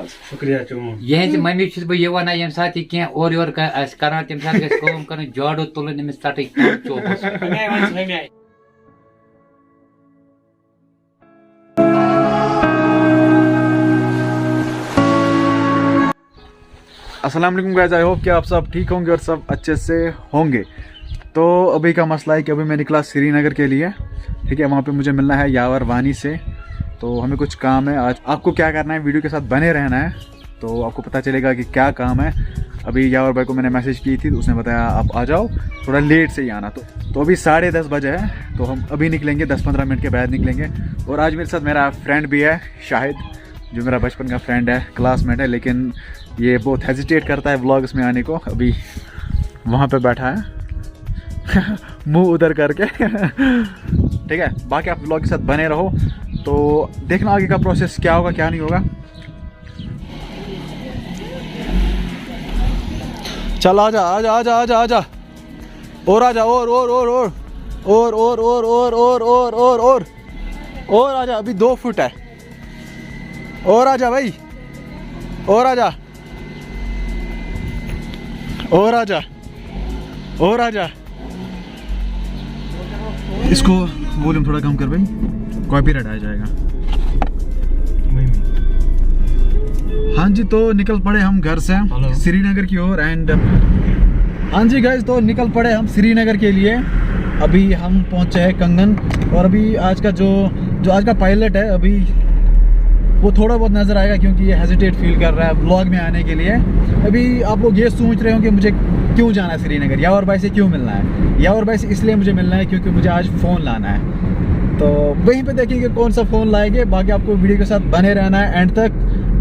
शुक्रिया चून यह मम्मी छुस बह यह वन ये सात क्या और योर कर तम सात कर जाड़ो तुलन अमिस तट चोपस अस्सलाम वालेकुम गाइस, आई होप कि आप सब ठीक होंगे और सब अच्छे से होंगे। तो अभी का मसला है कि अभी मैं निकला श्रीनगर के लिए, ठीक है। वहाँ पे मुझे मिलना है यावर वानी से, तो हमें कुछ काम है आज। आपको क्या करना है, वीडियो के साथ बने रहना है, तो आपको पता चलेगा कि क्या काम है। अभी यावर भाई को मैंने मैसेज की थी, तो उसने बताया आप आ जाओ, थोड़ा लेट से ही आना। तो अभी 10:30 बजे है, तो हम अभी निकलेंगे, 10-15 मिनट के बाद निकलेंगे। और आज मेरे साथ मेरा फ्रेंड भी है शाहिद, जो मेरा बचपन का फ्रेंड है, क्लासमेट है, लेकिन ये बहुत हेजिटेट करता है व्लॉग्स में आने को। अभी वहाँ पे बैठा है मुंह उधर करके ठीक है। बाकी आप व्लॉग के साथ बने रहो, तो देखना आगे का प्रोसेस क्या होगा क्या नहीं होगा। चल आजा आजा आजा आजा आजा और आजा और आजा। अभी 2 फुट है, और आजा भाई, और आजा और आजा और आजा। इसको वॉल्यूम थोड़ा कम कर भाई, कॉपीराइट आ जाएगा। हाँ जी, तो निकल पड़े हम घर से श्रीनगर की ओर। एंड हाँ जी गाइस, तो निकल पड़े हम श्रीनगर के लिए। अभी हम पहुंचे हैं कंगन, और अभी आज का जो आज का पायलट है, अभी वो थोड़ा बहुत नज़र आएगा, क्योंकि ये हेजिटेट फील कर रहा है व्लॉग में आने के लिए। अभी आप लोग ये सोच रहे हो कि मुझे क्यों जाना है श्रीनगर, यावर भाई से क्यों मिलना है। यावर भाई से इसलिए मुझे मिलना है क्योंकि मुझे आज फ़ोन लाना है, तो वहीं पे देखेंगे कौन सा फ़ोन लाएंगे। बाकी आपको वीडियो के साथ बने रहना है एंड तक।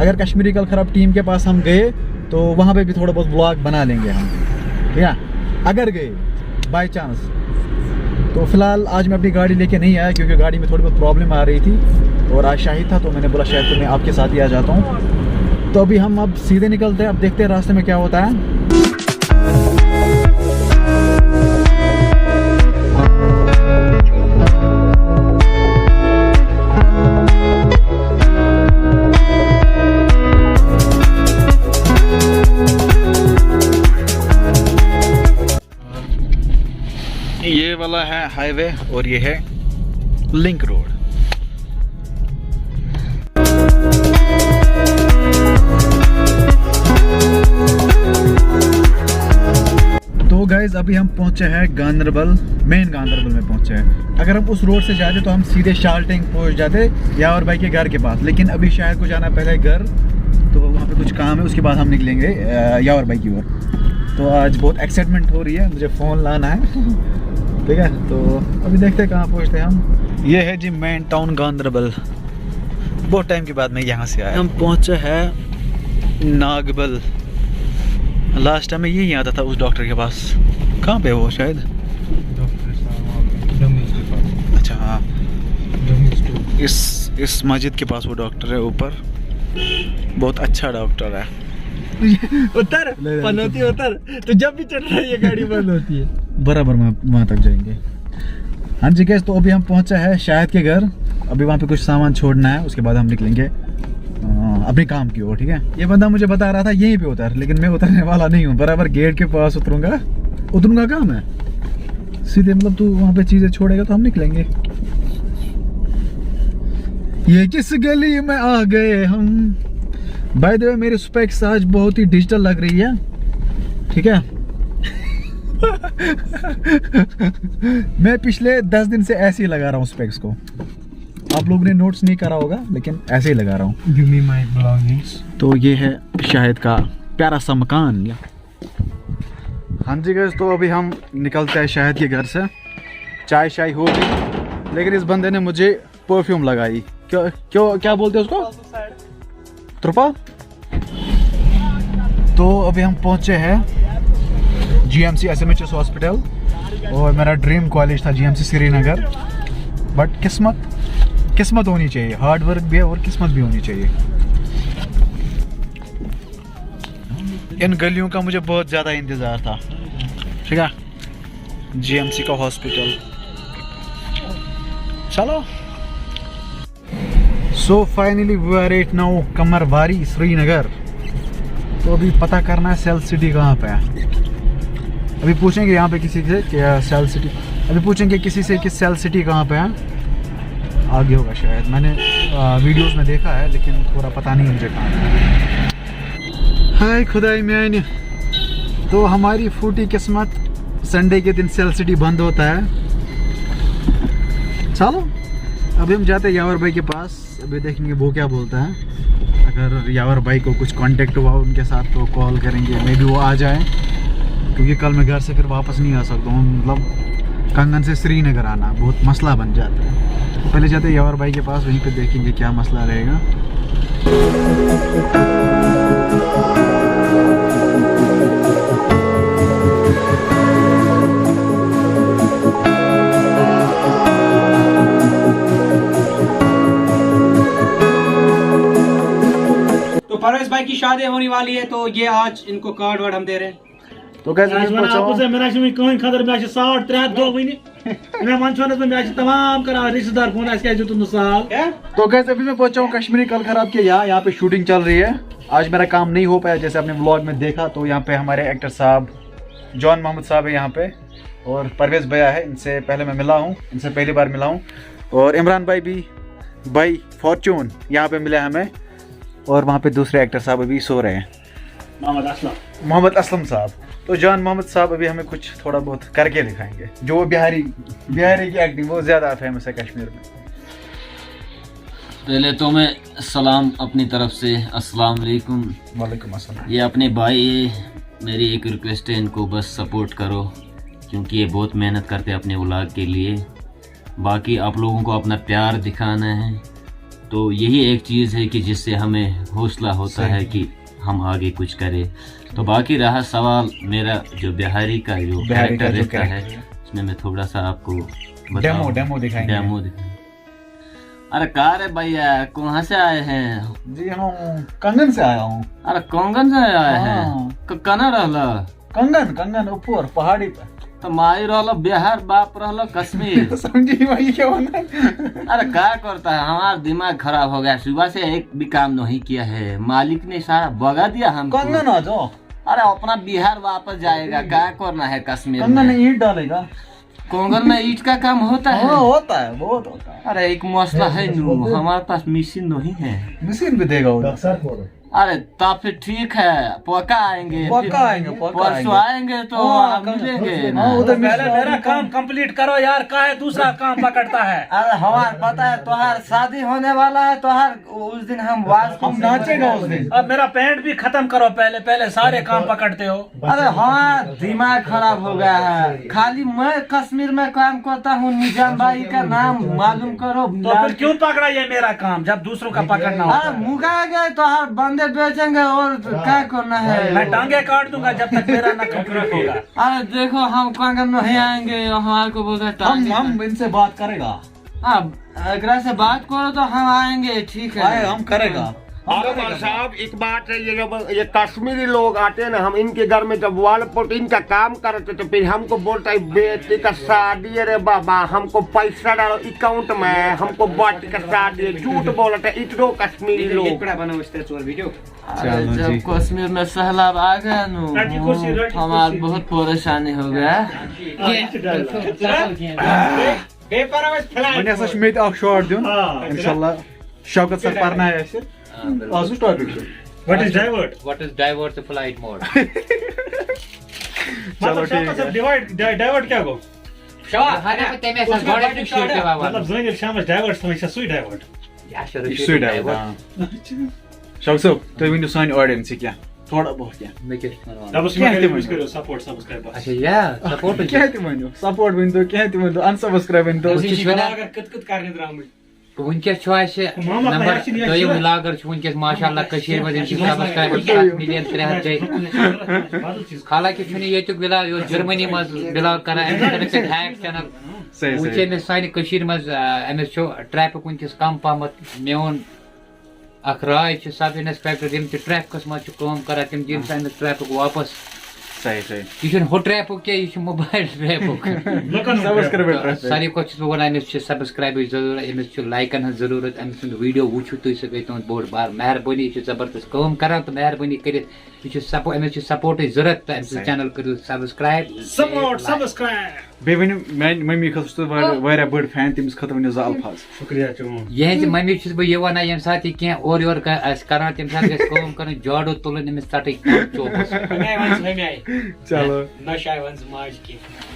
अगर कश्मीरी कल खराब टीम के पास हम गए, तो वहाँ पर भी थोड़ा बहुत व्लॉग बना लेंगे हम, ठीक है, अगर गए बाई चांस। तो फिलहाल आज मैं अपनी गाड़ी लेके नहीं आया, क्योंकि गाड़ी में थोड़ी बहुत प्रॉब्लम आ रही थी, और आज शाहिद था, तो मैंने बोला शायद तो मैं आपके साथ ही आ जाता हूँ। तो अभी हम अब सीधे निकलते हैं, अब देखते हैं रास्ते में क्या होता है। ये वाला है हाईवे, और ये है लिंक रोड। तो गाइज अभी हम पहुंचे हैं गांधरबल, मेन गांधरबल में पहुंचे हैं। अगर हम उस रोड से जाते तो हम सीधे शालटेंग पहुंच जाते यावर भाई के घर के पास, लेकिन अभी शायद को जाना पहले घर, तो वहाँ पे कुछ काम है, उसके बाद हम निकलेंगे यावर भाई की ओर। तो आज बहुत एक्साइटमेंट हो रही है, मुझे फ़ोन लाना है ठीक है। तो अभी देखते हैं कहाँ पहुँचते हैं हम। ये है जी मेन टाउन गांधरबल। बहुत टाइम के बाद मैं यहाँ से आया। हम पहुँचे हैं नागबल। लास्ट टाइम मैं यही आता था उस डॉक्टर के पास। कहाँ पे वो शायद अच्छा हाँ, इस मस्जिद के पास वो डॉक्टर है ऊपर, बहुत अच्छा डॉक्टर है। उतर पनौती उतर, तो जब भी चल रही है गाड़ी बंद होती है। बराबर वहाँ तक जाएंगे। हाँ जी गैस, तो अभी हम पहुँचे हैं शाहिद के घर। अभी वहाँ पे कुछ सामान छोड़ना है, उसके बाद हम निकलेंगे अपने काम की ओर, ठीक है। ये बंदा मुझे बता रहा था यहीं पे उतर, लेकिन मैं उतरने वाला नहीं हूँ। बराबर गेट के पास उतरूंगा काम है सीधे, मतलब तू वहाँ पे चीजें छोड़ेगा तो हम निकलेंगे। ये किस गली में आ गए हम। बाय द वे मेरी स्पेक्स आज बहुत ही डिजिटल लग रही है, ठीक है मैं पिछले 10 दिन से ऐसे ही लगा रहा हूँ स्पेक्स को। आप लोगों ने नोट्स नहीं करा होगा, लेकिन ऐसे ही लगा रहा हूँ। Give me my belongings. तो ये है शाहिद का प्यारा सा मकान। हाँ जी गाइस, तो अभी हम निकलते हैं शाहिद के घर से। चाय शाय हो गई, लेकिन इस बंदे ने मुझे परफ्यूम लगाई। क्यों क्या बोलते हैं उसको, त्रुपा। तो अभी हम पहुंचे हैं GMC SMHS हॉस्पिटल, और मेरा ड्रीम कॉलेज था GMC श्रीनगर। बट किस्मत होनी चाहिए, हार्ड वर्क भी है और किस्मत भी होनी चाहिए। इन गलियों का मुझे बहुत ज़्यादा इंतज़ार था, ठीक है। GMC का हॉस्पिटल, चलो। So finally we are at now Qamarwari Srinagar. तो अभी पता करना है सेल सिटी कहाँ पे है। अभी पूछेंगे यहाँ पे किसी से कि सेल सिटी, अभी पूछेंगे किसी से कि सेल सिटी कहाँ पे है। आगे होगा शायद, मैंने वीडियोस में देखा है लेकिन पूरा पता नहीं मुझे कहाँ पे। हाय खुदाई मैंने, तो हमारी फूटी किस्मत, संडे के दिन सेल सिटी बंद होता है। चलो अभी हम जाते हैं यावर भाई के पास, अभी देखेंगे वो क्या बोलता है। अगर यावर भाई को कुछ कांटेक्ट हुआ उनके साथ तो कॉल करेंगे, मे बी वो आ जाए, क्योंकि कल मैं घर से फिर वापस नहीं आ सकता हूँ। मतलब कंगन से श्रीनगर आना बहुत मसला बन जाता है। तो पहले जाते हैं यावर भाई के पास, वहीं पे देखेंगे क्या मसला रहेगा। तो परवेज भाई की शादी होने वाली है, तो ये आज इनको कार्ड वर्ड हम दे रहे हैं। तो कैसे तो कैसे अभी मैं पहुंचा हूँ कश्मीरी कल खराब के यहाँ पे शूटिंग चल रही है। आज मेरा काम नहीं हो पाया, जैसे आपने व्लॉग में देखा। तो यहाँ पे हमारे एक्टर साहब जॉन मोहम्मद साहब है यहाँ पे, और परवेज भैया है, इनसे पहले मैं मिला हूँ, इनसे पहली बार मिला हूँ। और इमरान भाई भी, भाई फॉर्चून यहाँ पे मिले हमें। और वहाँ पे दूसरे एक्टर साहब अभी सो रहे हैं, मोहम्मद असलम साहब। तो जॉन मोहम्मद साहब अभी हमें कुछ थोड़ा बहुत करके दिखाएंगे। जो बिहारी की एक्टिंग वो ज़्यादा फेमस है कश्मीर में। पहले तो मैं सलाम अपनी तरफ से, अस्सलाम वालेकुम। वालेकुम अस्सलाम। ये अपने भाई है, मेरी एक रिक्वेस्ट है, इनको बस सपोर्ट करो, क्योंकि ये बहुत मेहनत करते हैं अपने व्लॉग के लिए। बाकी आप लोगों को अपना प्यार दिखाना है, तो यही एक चीज़ है कि जिससे हमें हौसला होता है कि हम आगे कुछ करें। तो बाकी रहा सवाल मेरा जो बिहारी का जो कैरेक्टर रहता है, इसमें मैं थोड़ा सा आपको डेमो दिखाएंगे। अरे कहाँ रे भैया, कहाँ से आए हैं? जी हम कंगन से आया हूँ। अरे कंगन से आए हैं? कना रहला? कंगन ऊपर पहाड़ी पे। तो माई रहलो बिहार, बाप रहलो कश्मीर। समझी भाई क्या होना। अरे क्या करता है, हमारा दिमाग खराब हो गया, सुबह से एक भी काम नहीं किया है, मालिक ने सारा भगा दिया हमको। कंगन आ जाओ। अरे अपना बिहार वापस जाएगा, क्या करना है कश्मीर कंगन में? ईंट डालेगा। कंगन में ईंट का काम होता है? हाँ होता है, बहुत होता है। अरे एक मसला है नू, हमारे पास मशीन नहीं है। मशीन भी देगा उधर। अरे तब फिर ठीक है, पक्का आएंगे, परसों आएंगे तो मिलेंगे ना। पहले मेरा काम कंप्लीट करो यार, का है दूसरा काम पकड़ता है। अरे हमार पता है तोहार शादी होने वाला है, तोहार उस दिन हम नाचेगा उस दिन। अब मेरा पैंट भी खत्म करो, पहले सारे काम पकड़ते हो। अरे हमारा दिमाग खराब हो गया है, खाली मैं कश्मीर में काम करता हूँ, निजाम भाई का नाम मालूम करो। तो फिर क्यों पकड़ा ये मेरा काम जब दूसरों का पकड़ना हो? अरे मुका गए तो हर बंदे बेचेंगे और क्या करना है? मैं टांगे काट दूंगा जब तक मेरा ना कंप्लीट होगा। अरे देखो हम कंगन नहीं आएंगे, हमारे को बोलते हम इनसे बात करेगा। अब अगर से बात करो तो हम आएंगे, ठीक है, हम करेगा। साहब एक बात है, ये कश्मीरी लोग आते हैं ना, हम इनके घर में जब वाल प्रोटीन का काम करते तो फिर हमको बोलता है बेटी का शादी है रे बाबा, हमको पैसा डालो अकाउंट में, हमको बेटी का शादी, झूठ बोलते हैं इतनो कश्मीरी लोग। जब कश्मीर में सैलाब आ गया नु, हमारा बहुत परेशानी हो गया। शॉट दून इंशाल्लाह शौकत सर पढ़ना है ऐसे। What is divert? What is divert the flight mode? चलो ठीक है। Divert क्या गो? मतलब जोइल शामस divert समझा सुई divert. Sweet है वो। शौक साहब तो विंडो साइन ऑडियंस क्या थोड़ा बहुत क्या अब उसमें करो सपोर्ट सब्सक्राइब। अच्छा यार सपोर्ट क्या है तुम्हारे सपोर्ट विंडो क्या है तुम्हारे अनसब्सक्राइब विंडो अगर कत करने द्राम वुनकस नंबर दोयम व्लॉगर वुनकस माशाल्लाह कशीर में सब्सक्राइबर 7 मिलियन 300 गई। हालांकि येतुक व्लॉग यो जर्मनी में व्लॉग करान हैक चैनल वुचे मे सानि कशीर में अमिस ट्रैफिक वुनकस कम पहमत मेन अख राय सब इंस्पेक्टर यम ट्रैफिकस मज काम करान तम दिन सानिस ट्रैफिक वापस सही सही यह हो ट्रैप क्या यह मोबाइल ट्रैप सब्सक्राइबर सारी कुछ अमिस सब्सक्राइब जरूरत अमिस लाइकन हज जरूरत अमिस वीडियो वुचु तुम सह गई तुम बोड़ बार मेहरबानी यह जबरदस्त काम कर तो मेहरबानी कर अमिस सपोर्ट जरूरत तो अमिस चैनल करो सब्सक्राइब बे वन मम्मी खत बड़ फैन तमिस खत वन ज अल्फाज शुक्रिया यह मम्मी बह यह वन ये सात कह और योर कर तम सात गम कर जाड़ो तुलन अमिस तट चौपस चलो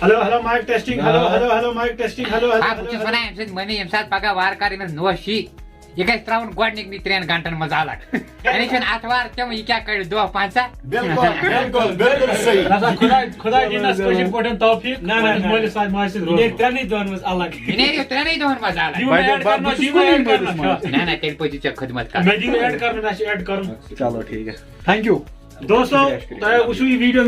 hello hello mike testing hello hello hello mike testing hello बस वन मम्मी ये सात पगह वार कर नोश यह गि त्रा गोडनिकनी 3 घंटन मज अलग अतवार तम यह क्या कर दह 5 बिल्कुल बिल्कुल सही खुदा दिनस कशिर पटन तौफीक ना मोलिस माज ये त्रनै दोन मज अलग ये त्रनै दोन मज अलग ना तेल पजी च खिदमत कर मैं दी ऐड करना ना ऐड करूं चलो ठीक है थैंक यू दोस्तों तो उस video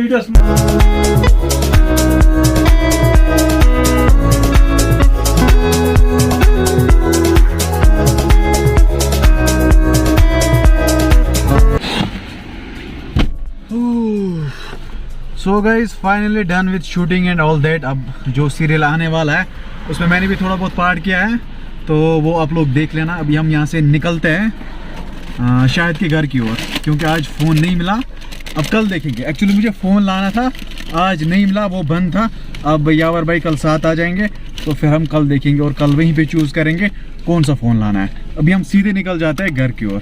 so guys finally done with shooting and all that. अब जो सीरियल आने वाला है उसमें मैंने भी थोड़ा बहुत पार्ट किया है तो वो आप लोग देख लेना। अभी हम यहाँ से निकलते हैं शायद के घर की ओर क्योंकि आज फ़ोन नहीं मिला। अब कल देखेंगे। एक्चुअली मुझे फ़ोन लाना था, आज नहीं मिला, वो बंद था। अब यावर भाई कल साथ आ जाएंगे तो फिर हम कल देखेंगे और कल वहीं पे चूज़ करेंगे कौन सा फ़ोन लाना है। अभी हम सीधे निकल जाते हैं घर की ओर।